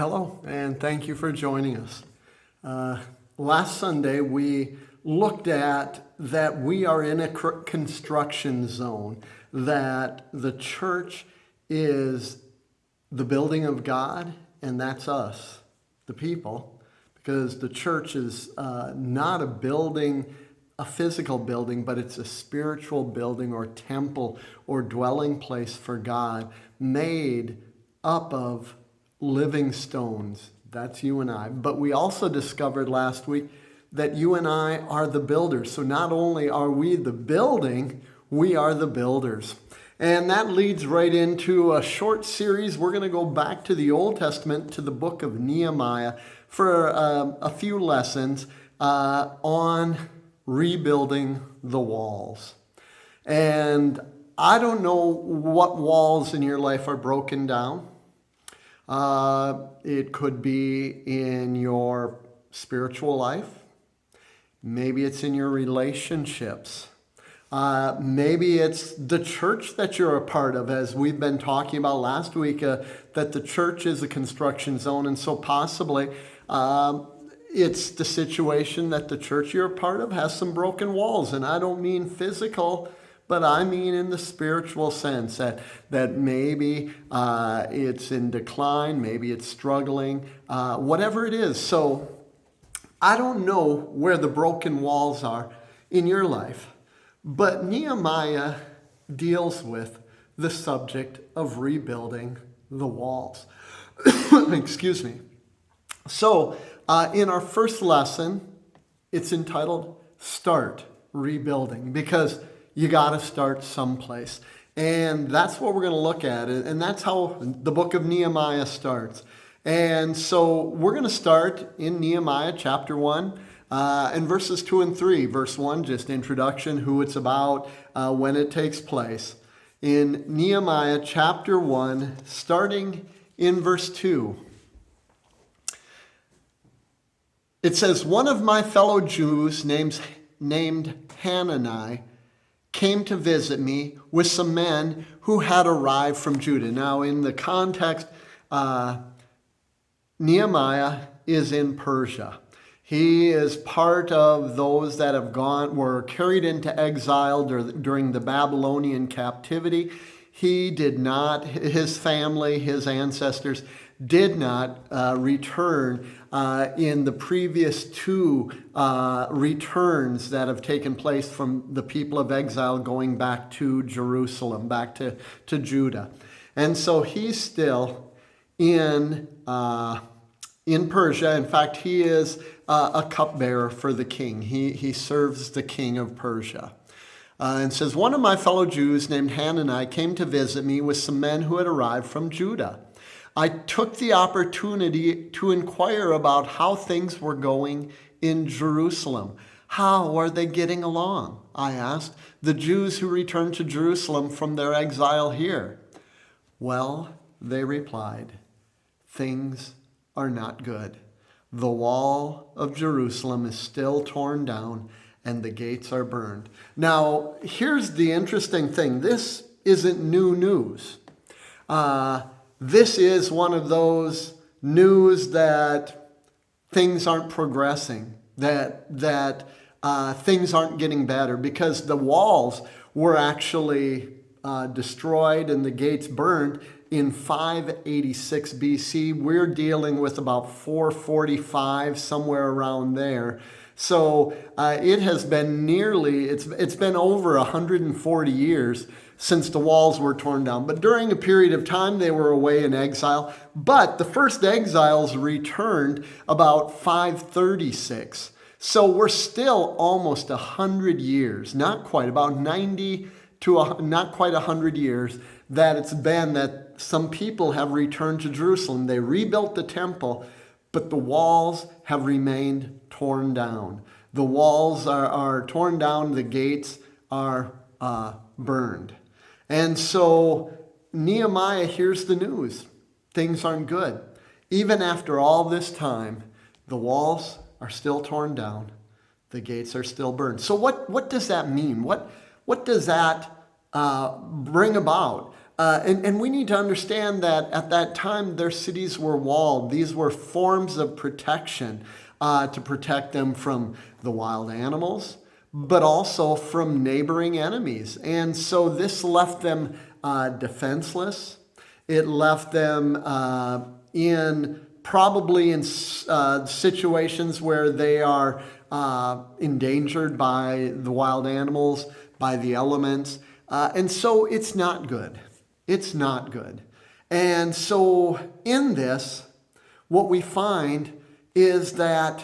Hello, and thank you for joining us. Last Sunday, we looked at that we are in a construction zone, that the church is the building of God, and that's us, the people, because the church is not a building, a physical building, but it's a spiritual building or temple or dwelling place for God made up of living stones. That's you and I. But we also discovered last week that you and I are the builders. So not only are we the building, we are the builders. And that leads right into a short series. We're going to go back to the Old Testament, to the Book of Nehemiah, for a few lessons on rebuilding the walls. And I don't know what walls in your life are broken down. It could be in your spiritual life. Maybe it's in your relationships. Maybe it's the church that you're a part of, as we've been talking about last week, that the church is a construction zone. And so possibly it's the situation that the church you're a part of has some broken walls. And I don't mean physical, but I mean in the spiritual sense, that maybe it's in decline, maybe it's struggling, whatever it is. So I don't know where the broken walls are in your life, but Nehemiah deals with the subject of rebuilding the walls. Excuse me. So in our first lesson, it's entitled Start Rebuilding, because you got to start someplace. And that's what we're going to look at. And that's how the book of Nehemiah starts. And so we're going to start in Nehemiah chapter 1 and verses 2 and 3. Verse 1, just introduction, who it's about, when it takes place. In Nehemiah chapter 1, starting in verse 2. It says, "One of my fellow Jews named Hanani came to visit me with some men who had arrived from Judah." Now, in the context, Nehemiah is in Persia. He is part of those that were carried into exile during the Babylonian captivity. His family, his ancestors did not return in the previous two returns that have taken place from the people of exile going back to Jerusalem, back to Judah. And so he's still in Persia. In fact, he is a cupbearer for the king. He serves the king of Persia. And says, "One of my fellow Jews named Hanani came to visit me with some men who had arrived from Judah. I took the opportunity to inquire about how things were going in Jerusalem. How are they getting along?" I asked, "the Jews who returned to Jerusalem from their exile here." "Well," they replied, "things are not good. The wall of Jerusalem is still torn down and the gates are burned." Now, here's the interesting thing. This isn't new news. This is one of those news that things aren't progressing, that things aren't getting better, because the walls were actually destroyed and the gates burned in 586 BC. We're dealing with about 445, somewhere around there. So it has been it's been over 140 years since the walls were torn down. But during a period of time, they were away in exile. But the first exiles returned about 536. So we're still almost 100 years, not quite, about 90 to not quite 100 years that it's been that some people have returned to Jerusalem. They rebuilt the temple, but the walls have remained torn down. The walls are torn down, the gates are burned. And so Nehemiah hears the news. Things aren't good. Even after all this time, the walls are still torn down. The gates are still burned. So what does that mean? What does that bring about? And we need to understand that at that time, their cities were walled. These were forms of protection to protect them from the wild animals, but also from neighboring enemies. And so this left them defenseless. It left them probably in situations where they are endangered by the wild animals, by the elements. And so it's not good. It's not good. And so in this, what we find is that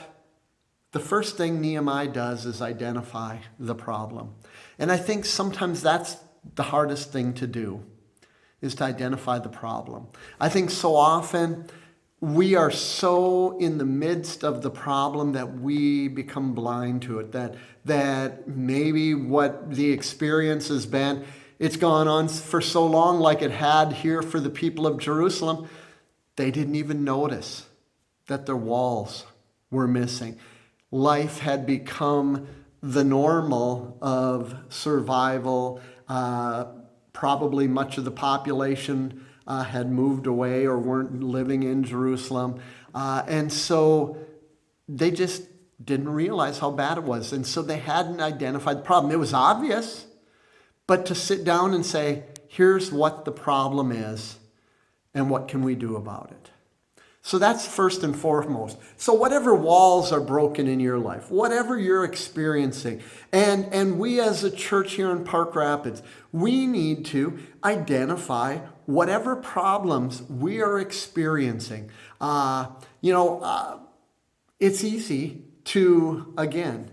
the first thing Nehemiah does is identify the problem. And I think sometimes that's the hardest thing to do, is to identify the problem. I think so often we are so in the midst of the problem that we become blind to it, that maybe what the experience has been, it's gone on for so long like it had here for the people of Jerusalem, they didn't even notice that their walls were missing. Life had become the normal of survival. Probably much of the population had moved away or weren't living in Jerusalem. And so they just didn't realize how bad it was. And so they hadn't identified the problem. It was obvious, but to sit down and say, here's what the problem is and what can we do about it? So that's first and foremost. So whatever walls are broken in your life, whatever you're experiencing, and we as a church here in Park Rapids, we need to identify whatever problems we are experiencing. It's easy to, again,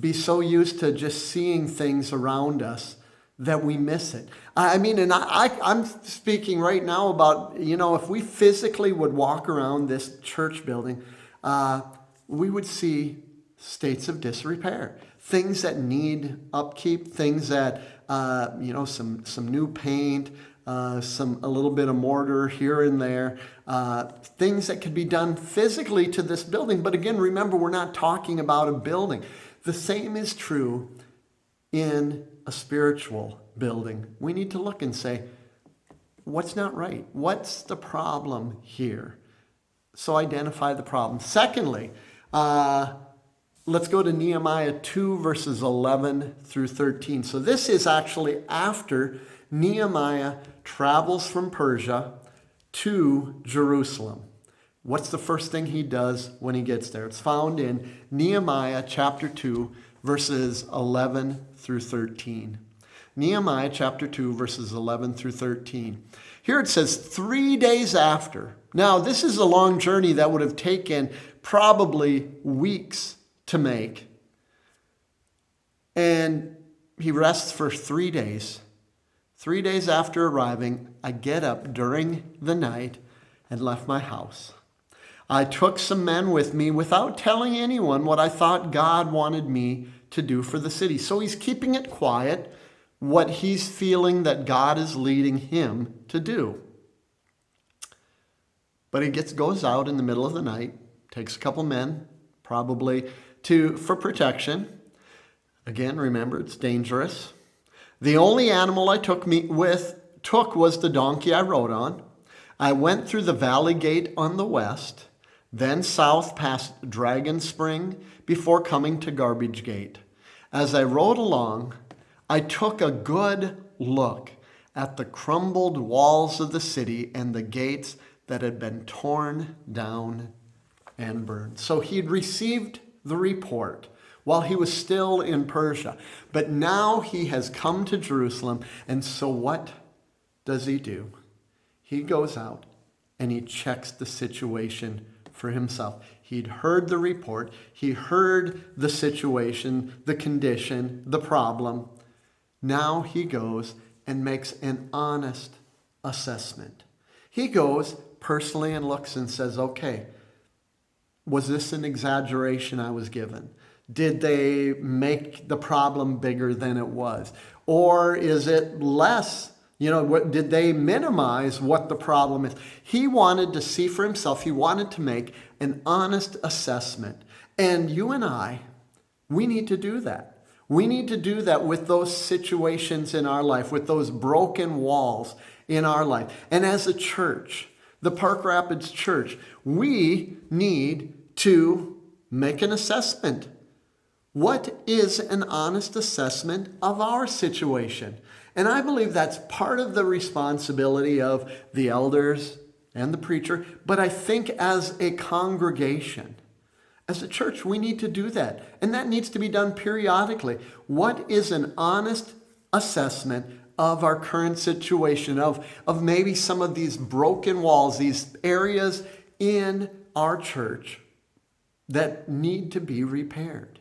be so used to just seeing things around us that we miss it. I'm speaking right now about, if we physically would walk around this church building, we would see states of disrepair, things that need upkeep, things that, some new paint, a little bit of mortar here and there, things that could be done physically to this building. But again, remember, we're not talking about a building. The same is true in a spiritual building. We need to look and say, what's not right? What's the problem here? So identify the problem. Secondly, let's go to Nehemiah 2, verses 11 through 13. So this is actually after Nehemiah travels from Persia to Jerusalem. What's the first thing he does when he gets there? It's found in Nehemiah chapter 2, verses 11 through 13. Nehemiah chapter 2, verses 11 through 13. Here it says, 3 days after. Now, this is a long journey that would have taken probably weeks to make. And he rests for 3 days. 3 days after arriving, I get up during the night and left my house. I took some men with me without telling anyone what I thought God wanted me to do for the city. So he's keeping it quiet, what he's feeling that God is leading him to do. But he goes out in the middle of the night, takes a couple men, probably for protection. Again, remember, it's dangerous. The only animal I took was the donkey I rode on. I went through the valley gate on the west, then south past Dragon Spring before coming to Garbage Gate. As I rode along, I took a good look at the crumbled walls of the city and the gates that had been torn down and burned. So he'd received the report while he was still in Persia. But now he has come to Jerusalem, and so what does he do? He goes out and he checks the situation for himself. He'd heard the report. He heard the situation, the condition, the problem. Now he goes and makes an honest assessment. He goes personally and looks and says, okay, was this an exaggeration I was given? Did they make the problem bigger than it was? Or is it less? Did they minimize what the problem is? He wanted to see for himself. He wanted to make an honest assessment. And you and I, we need to do that. We need to do that with those situations in our life, with those broken walls in our life. And as a church, the Park Rapids Church, we need to make an assessment. What is an honest assessment of our situation? And I believe that's part of the responsibility of the elders and the preacher, but I think as a congregation, as a church, we need to do that. And that needs to be done periodically. What is an honest assessment of our current situation, of maybe some of these broken walls, these areas in our church that need to be repaired?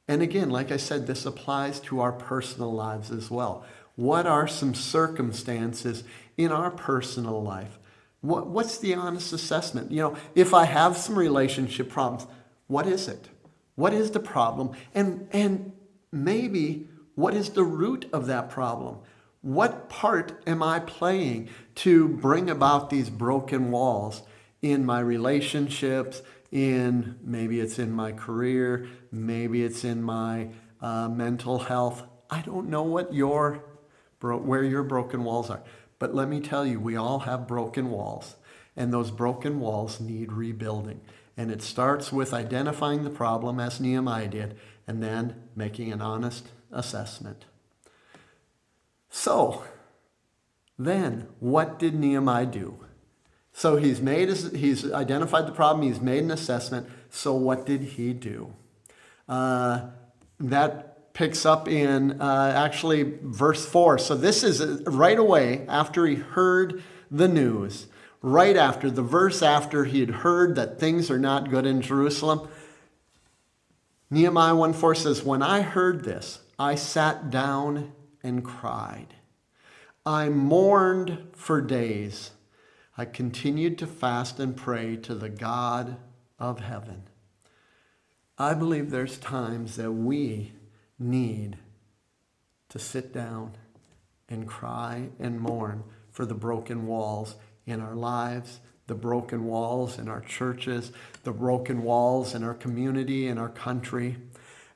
And again, like I said, this applies to our personal lives as well. What are some circumstances in our personal life? What's the honest assessment? If I have some relationship problems, what is it? What is the problem? And maybe what is the root of that problem? What part am I playing to bring about these broken walls in my relationships, maybe it's in my career, maybe it's in my mental health. I don't know where your broken walls are. But let me tell you, we all have broken walls. And those broken walls need rebuilding. And it starts with identifying the problem, as Nehemiah did, and then making an honest assessment. So, then, what did Nehemiah do? So he's identified the problem, he's made an assessment. So what did he do? That picks up in actually verse 4. So this is right away after he heard the news, right after, the verse after he had heard that things are not good in Jerusalem. Nehemiah 1:4 says, "When I heard this, I sat down and cried. I mourned for days. I continued to fast and pray to the God of heaven." I believe there's times that we need to sit down and cry and mourn for the broken walls in our lives, the broken walls in our churches, the broken walls in our community, in our country.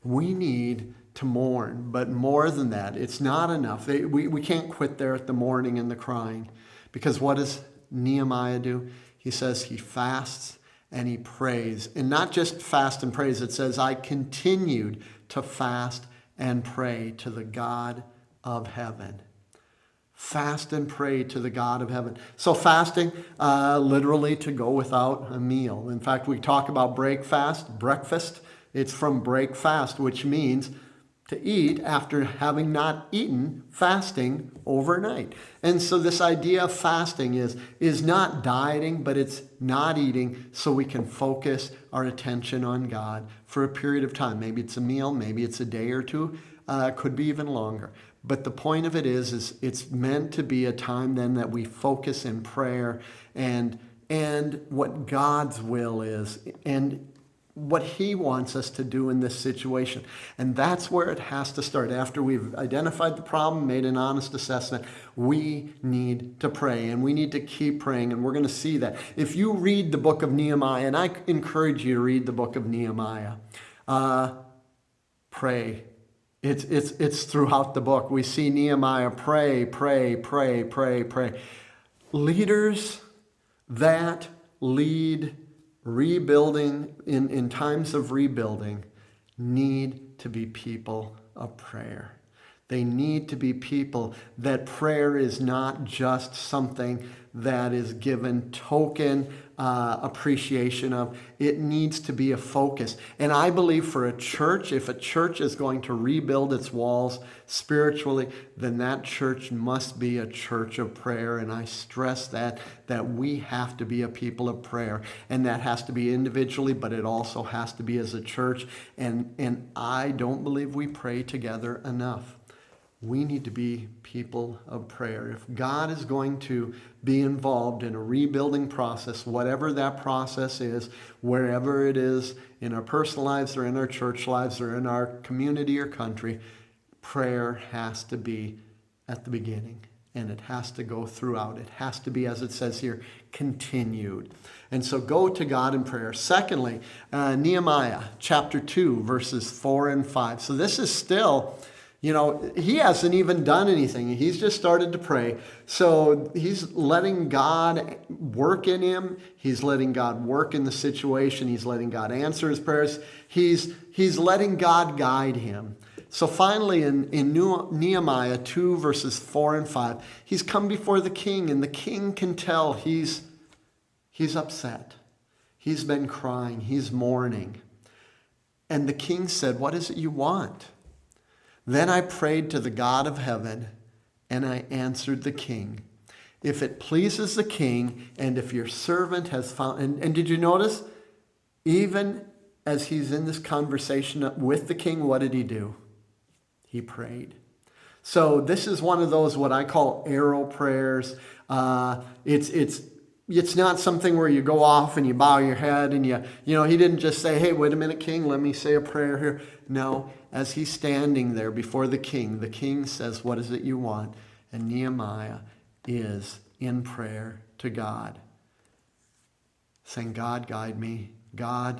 We need to mourn, but more than that, it's not enough. We can't quit there at the mourning and the crying, because what does Nehemiah do? He says he fasts and he prays. And not just fast and prays, it says, I continued to fast and pray to the God of heaven. Fast and pray to the God of heaven. So fasting, literally to go without a meal. In fact, we talk about breakfast. It's from break fast, which means to eat after having not eaten, fasting overnight. And so this idea of fasting is not dieting, but it's not eating so we can focus our attention on God for a period of time. Maybe it's a meal, maybe it's a day or two, could be even longer. But the point of it is it's meant to be a time then that we focus in prayer and what God's will is and what he wants us to do in this situation. And that's where it has to start. After we've identified the problem, made an honest assessment, we need to pray, and we need to keep praying, and we're going to see that. If you read the book of Nehemiah, and I encourage you to read the book of Nehemiah, pray. It's throughout the book. We see Nehemiah pray. Leaders that lead rebuilding, in times of rebuilding, need to be people of prayer. They need to be people that prayer is not just something that is given token appreciation of. It needs to be a focus. And I believe for a church, if a church is going to rebuild its walls spiritually, then that church must be a church of prayer. And I stress that we have to be a people of prayer. And that has to be individually, but it also has to be as a church. And I don't believe we pray together enough. We need to be people of prayer. If God is going to be involved in a rebuilding process, whatever that process is, wherever it is, in our personal lives or in our church lives or in our community or country, prayer has to be at the beginning, and it has to go throughout. It has to be, as it says here, continued. And so go to God in prayer. Secondly, Nehemiah chapter 2, verses 4 and 5. So this is still, He hasn't even done anything. He's just started to pray. So he's letting God work in him. He's letting God work in the situation. He's letting God answer his prayers. He's letting God guide him. So finally in Nehemiah 2 verses 4 and 5, he's come before the king, and the king can tell he's upset. He's been crying. He's mourning. And the king said, "What is it you want?" Then I prayed to the God of heaven, and I answered the king, "If it pleases the king, and if your servant has found..." And did you notice? Even as he's in this conversation with the king, what did he do? He prayed. So this is one of those, what I call arrow prayers. It's not something where you go off and you bow your head and he didn't just say, "Hey, wait a minute, king, let me say a prayer here." No, as he's standing there before the king says, "What is it you want?" And Nehemiah is in prayer to God, saying, "God, guide me. God,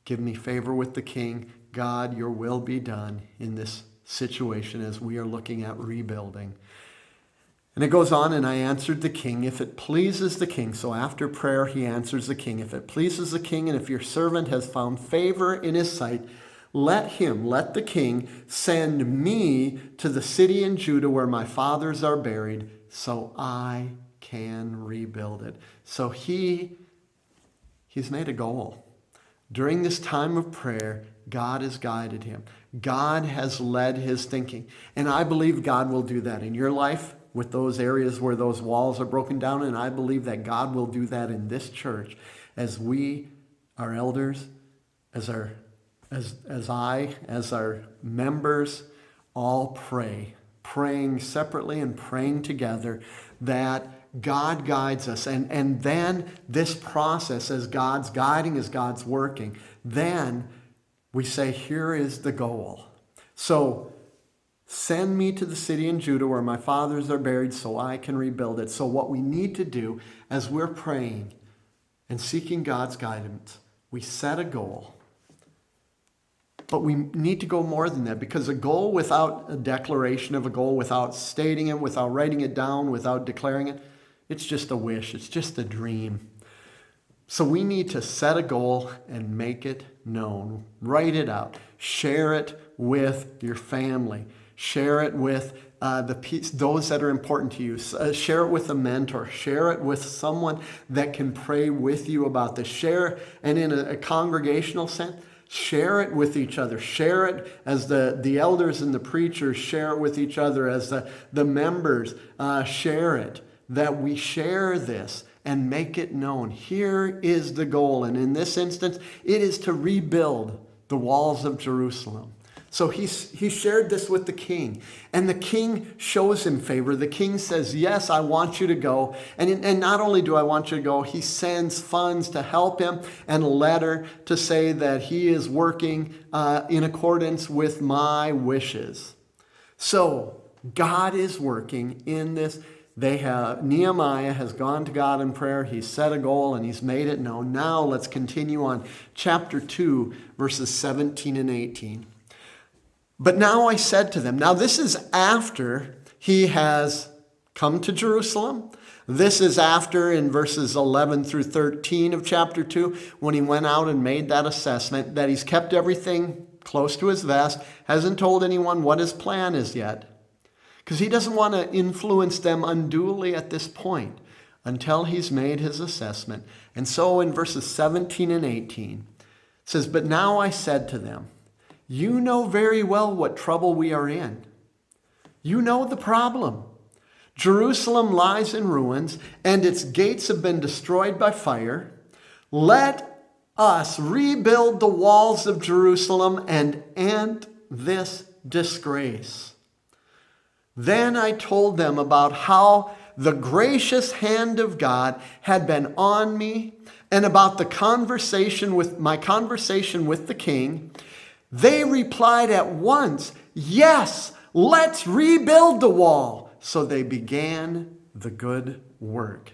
give me favor with the king. God, your will be done in this situation as we are looking at rebuilding." And it goes on, "And I answered the king, if it pleases the king." So after prayer, he answers the king. "If it pleases the king, and if your servant has found favor in his sight, let the king, send me to the city in Judah where my fathers are buried, so I can rebuild it." So he's made a goal. During this time of prayer, God has guided him. God has led his thinking. And I believe God will do that in your life with those areas where those walls are broken down. And I believe that God will do that in this church as we, our elders, as our members, all praying separately and praying together that God guides us. And then this process, as God's guiding, as God's working, then we say, here is the goal. So send me to the city in Judah where my fathers are buried so I can rebuild it. So what we need to do as we're praying and seeking God's guidance, we set a goal. But we need to go more than that, because a goal without a declaration of a goal, without stating it, without writing it down, without declaring it, it's just a wish. It's just a dream. So we need to set a goal and make it known. Write it out. Share it with your family. Share it with those that are important to you. Share it with a mentor. Share it with someone that can pray with you about this. Share, and in a congregational sense, share it with each other. Share it as the elders and the preachers share it with each other, as the members share it, that we share this and make it known. Here is the goal. And in this instance, it is to rebuild the walls of Jerusalem. So he shared this with the king, and the king shows him favor. The king says, "Yes, I want you to go." And not only do I want you to go, he sends funds to help him and a letter to say that he is working in accordance with my wishes. So God is working in this. Nehemiah has gone to God in prayer. He's set a goal and he's made it known. Now let's continue on chapter 2, verses 17 and 18. "But now I said to them," now this is after he has come to Jerusalem. This is after, in verses 11 through 13 of chapter 2, when he went out and made that assessment, that he's kept everything close to his vest, hasn't told anyone what his plan is yet, because he doesn't want to influence them unduly at this point until he's made his assessment. And so in verses 17 and 18, it says, "But now I said to them, you know very well what trouble we are in. You know the problem. Jerusalem lies in ruins, and its gates have been destroyed by fire. Let us rebuild the walls of Jerusalem and end this disgrace." Then I told them about how the gracious hand of God had been on me, and about my conversation with the king. They replied at once, "Yes, let's rebuild the wall." So they began the good work.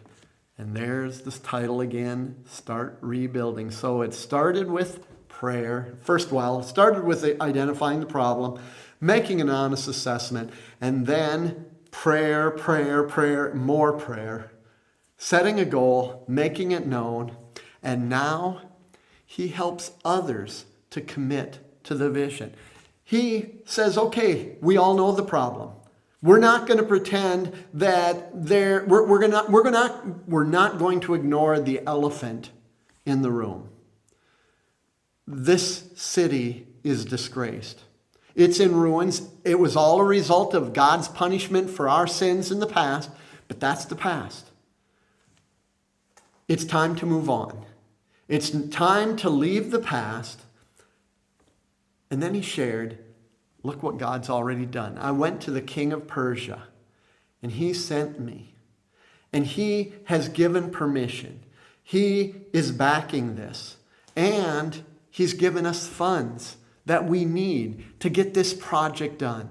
And there's this title again, Start Rebuilding. So it started with prayer. It started with identifying the problem, making an honest assessment, and then prayer, more prayer, setting a goal, making it known, and now he helps others to commit to the vision. He says, okay, we all know the problem. We're not going to pretend that we're not going to ignore the elephant in the room. This city is disgraced. It's in ruins. It was all a result of God's punishment for our sins in the past, but that's the past. It's time to move on. It's time to leave the past. And then he shared, look what God's already done. I went to the king of Persia, and he sent me. And he has given permission. He is backing this. And he's given us funds that we need to get this project done.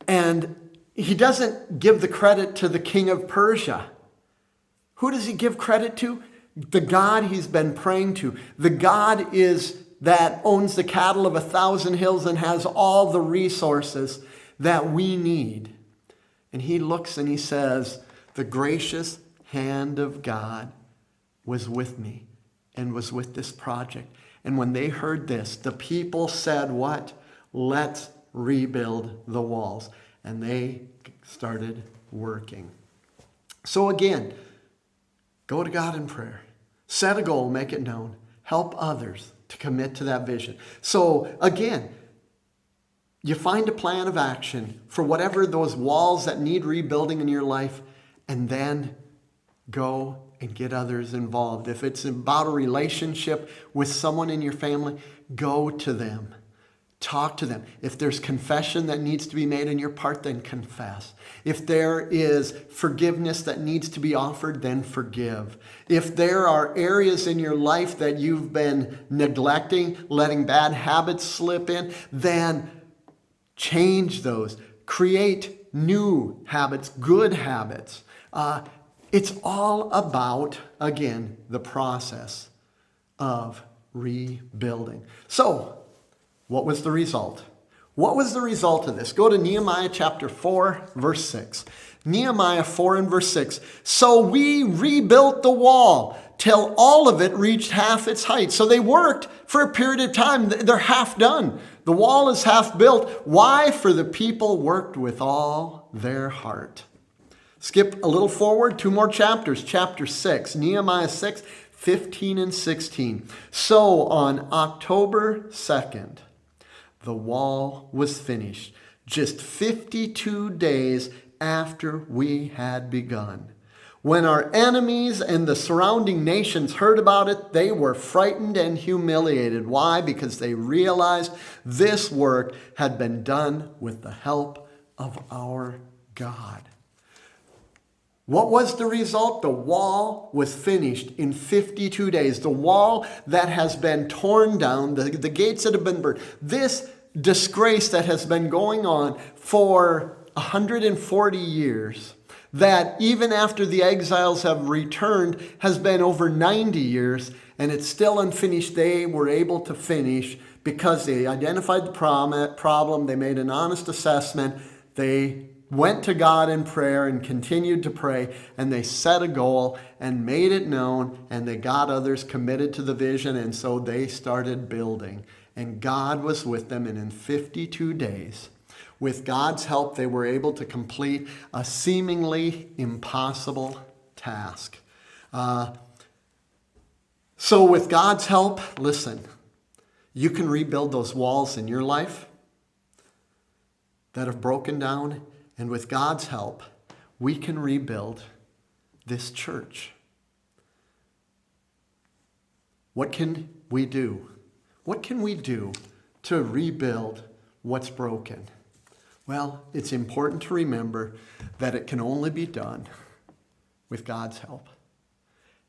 And he doesn't give the credit to the king of Persia. Who does he give credit to? The God he's been praying to. The God that owns the cattle of 1,000 hills and has all the resources that we need. And he looks and he says, the gracious hand of God was with me and was with this project. And when they heard this, the people said, what? Let's rebuild the walls. And they started working. So again, go to God in prayer. Set a goal, make it known. Help others to commit to that vision. So again, you find a plan of action for whatever those walls that need rebuilding in your life, and then go and get others involved. If it's about a relationship with someone in your family, go to them. Talk to them. If there's confession that needs to be made on your part, then confess. If there is forgiveness that needs to be offered, then forgive. If there are areas in your life that you've been neglecting, letting bad habits slip in, then change those. Create new habits, good habits. It's all about, again, the process of rebuilding. So, what was the result? What was the result of this? Go to Nehemiah chapter 4, verse 6. Nehemiah 4 and verse 6. So we rebuilt the wall till all of it reached half its height. So they worked for a period of time. They're half done. The wall is half built. Why? For the people worked with all their heart. Skip a little forward, 2 more chapters. Chapter 6, Nehemiah 6, 15 and 16. So on October 2nd, the wall was finished, just 52 days after we had begun. When our enemies and the surrounding nations heard about it, they were frightened and humiliated. Why? Because they realized this work had been done with the help of our God. What was the result? The wall was finished in 52 days. The wall that has been torn down, the gates that have been burned. This disgrace that has been going on for 140 years, that even after the exiles have returned, has been over 90 years, and it's still unfinished. They were able to finish because they identified the problem. They made an honest assessment. They went to God in prayer and continued to pray, and they set a goal and made it known, and they got others committed to the vision, and so they started building. And God was with them, and in 52 days, with God's help, they were able to complete a seemingly impossible task. So with God's help, listen, you can rebuild those walls in your life that have broken down. And with God's help, we can rebuild this church. What can we do? What can we do to rebuild what's broken? Well, it's important to remember that it can only be done with God's help.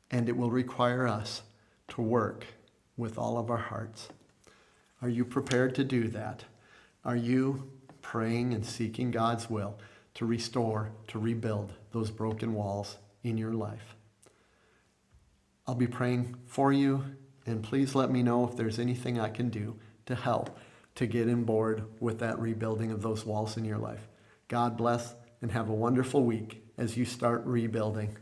And it will require us to work with all of our hearts. Are you prepared to do that? Are you praying and seeking God's will to restore, to rebuild those broken walls in your life? I'll be praying for you, and please let me know if there's anything I can do to help to get on board with that rebuilding of those walls in your life. God bless and have a wonderful week as you start rebuilding.